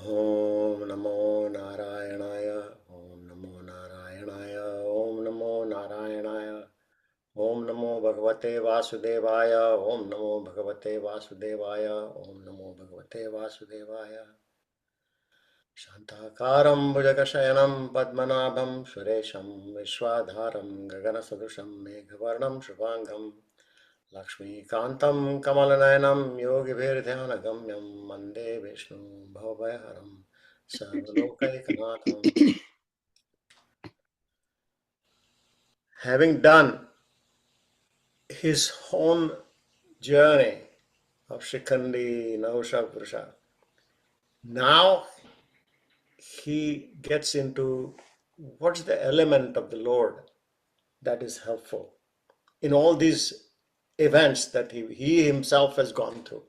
Om Namo Narayanaya, Om Namo Narayanaya, Om Namo Narayanaya, Om Namo Bhagavate Vasudevaya, Om Namo Bhagavate Vasudevaya, Om Namo Bhagavate Vasudevaya. Shantakaram Bhujakashayanam Padmanabham Suresham Vishwadharam Gaganasadusham Meghavarnam Shubhangam Lakshmi Kantam Kamalaнаянam Yogibhirdhyanagamyam Mande Vishnu Bhavavayaharam Sarvalokaikanatham. Having done his own journey of Shikhandi, Navasha Purusha, now he gets into what's the element of the Lord that is helpful in all these events that he himself has gone through,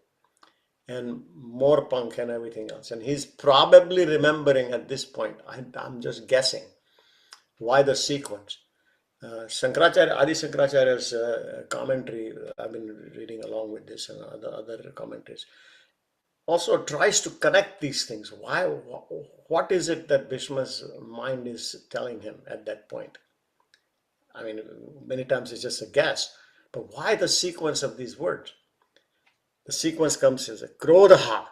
and more punk and everything else. And he's probably remembering at this point, I'm just guessing, why the sequence. Shankaracharya, Adi Shankaracharya's commentary, I've been reading along with this and other commentaries, also tries to connect these things. Why? What is it that Bhishma's mind is telling him at that point? I mean, many times it's just a guess, but why the sequence of these words? The sequence comes as a Krodha.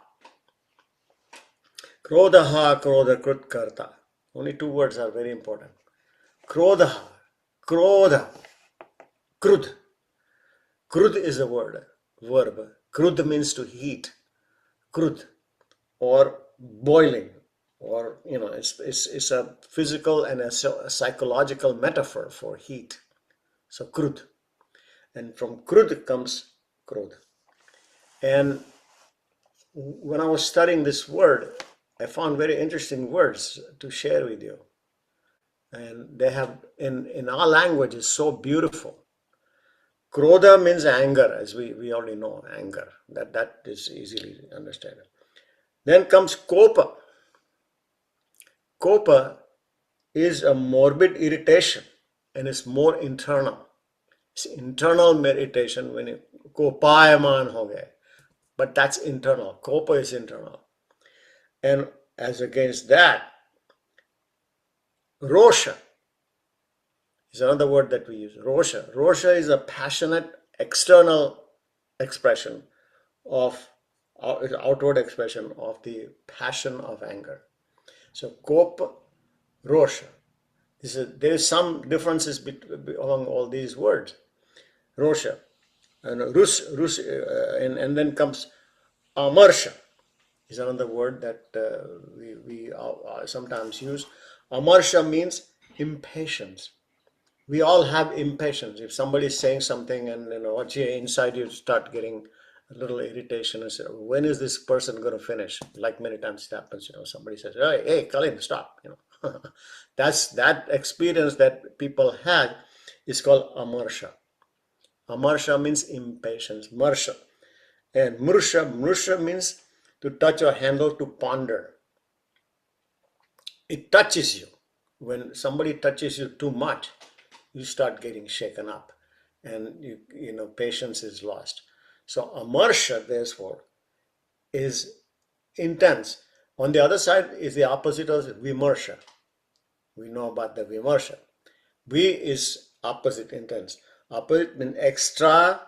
Krodha, Krodha, Krut Karta. Only two words are very important. Krodha, Krodha, Krud. Krud is a verb. Krud means to heat. Krud, or boiling, or it's a physical and a psychological metaphor for heat. So krud, and from krud comes krod. And when I was studying this word, I found very interesting words to share with you, and they have in our language is so beautiful. Krodha means anger, as we already know, anger. That is easily understandable. Then comes kopa. Kopa is a morbid irritation, and it's more internal. It's internal irritation when you kopayaman ho gaye. But that's internal. Kopa is internal. And as against that, rosha is another word that we use. Rosha. Rosha is a passionate external expression of outward expression of the passion of anger. So kopa, rosha. There is some differences among all these words. Rosha and rus, and then comes amarsha is another word that we sometimes use. Amarsha means impatience. We all have impatience. If somebody is saying something and inside you start getting a little irritation and say, when is this person going to finish? Like many times it happens, somebody says, hey, Kalind, stop. That's that experience that people had is called amarsha. Amarsha means impatience, marsha. And mrsha means to touch or handle, to ponder. It touches you. When somebody touches you too much, you start getting shaken up, and patience is lost. So amarsha, therefore, is intense. On the other side is the opposite of vimarsha. We know about the vimarsha. V is opposite, intense. Opposite means extra,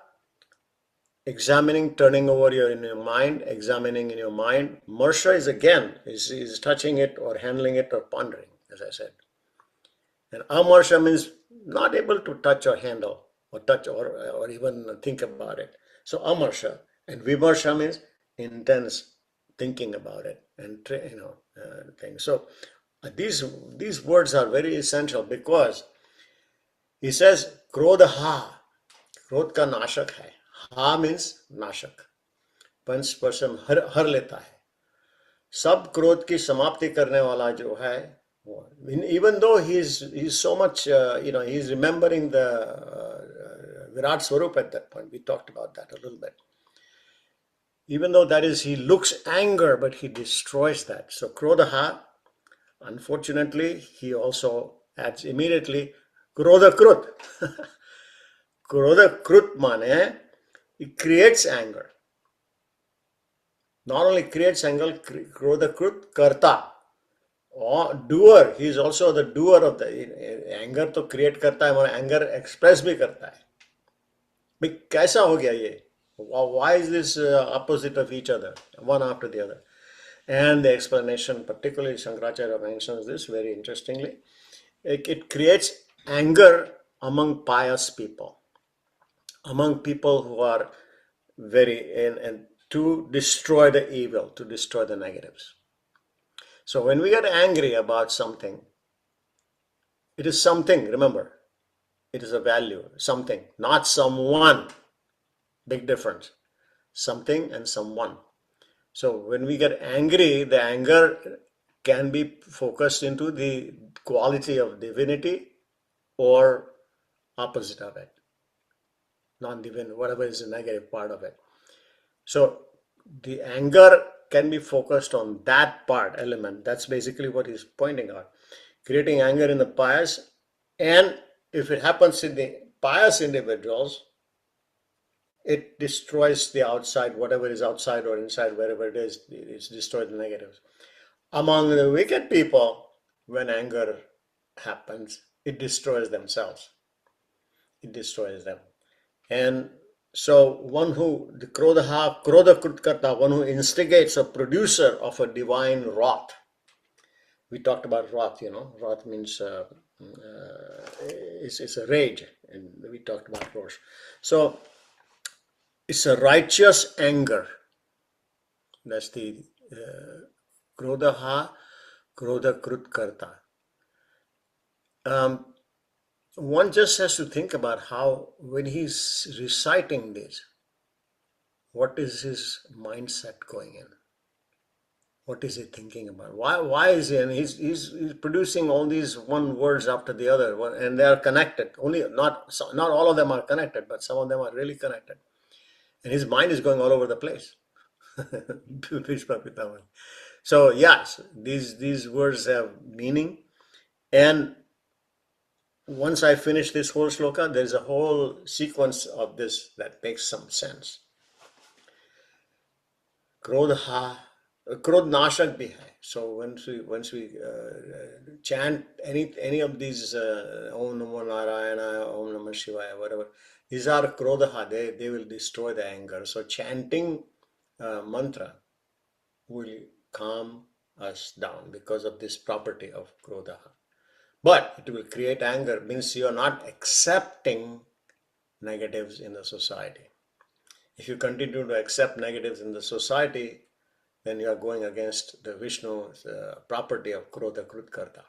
examining, turning over in your mind, examining in your mind. Marsha is again, is touching it or handling it or pondering, as I said. And amarsha means not able to touch or handle or touch or even think about it. So amarsha. And vimarsha means intense thinking about it and things. So these words are very essential, because he says krodha ha, krodh ka nashak hai. Ha means nashak. Punch person हर लेता है. सब क्रोध की समाप्ति करने वाला जो है, even though he's so much, he's remembering the Virat Swarup at that point. We talked about that a little bit. Even though that is, he looks anger, but he destroys that. So krodha, unfortunately, he also adds immediately krodha krut. Krodha krut mane, it creates anger. not only creates anger, Krodha Krut Karta, or doer. He is also the doer of the anger to create करता है और anger express भी करता है. भाई कैसा हो गया ये? Why is this opposite of each other, one after the other? And the explanation, particularly Shankaracharya mentions this very interestingly. It creates anger among pious people, among people who are very, and to destroy the evil, to destroy the negatives. So when we get angry about something, it is something, remember, it is a value, something, not someone. Big difference. Something and someone. So when we get angry, the anger can be focused into the quality of divinity or opposite of it, non-divine, whatever is the negative part of it. So the anger can be focused on that part, element. That's basically what he's pointing out. Creating anger in the pious, and if it happens in the pious individuals, it destroys the outside, whatever is outside or inside, wherever it is, it's destroyed the negatives. Among the wicked people, when anger happens, it destroys themselves. It destroys them. And so one who, the Krodha Krutkarta, one who instigates a producer of a divine wrath. We talked about wrath, wrath means it's a rage, and we talked about Rosh. So it's a righteous anger. That's the Krodha Krutkarta. One just has to think about how, when he's reciting this, what is his mindset going in? What is he thinking about? Why is he? And he's producing all these one words after the other, and they are connected. Only not all of them are connected, but some of them are really connected. And his mind is going all over the place. So yes, these words have meaning, and once I finish this whole shloka, there's a whole sequence of this that makes some sense. Krodha, Krodh Nashak bhi hai. So once we chant any of these Om Namo Narayana, Om Namah Shivaya, whatever, these are Krodha. They will destroy the anger. So chanting mantra will calm us down because of this property of Krodha. But it will create anger, means you are not accepting negatives in the society. If you continue to accept negatives in the society, then you are going against the Vishnu's property of Krodha Krutkarta.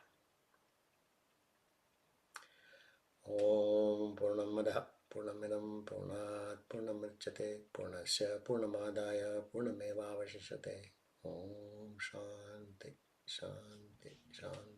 Om Purnamada Purnamidam Purnat Purnamachyate Purnasya Purnamadaya Purnameva Vashishate. Om Shanti Shanti Shanti.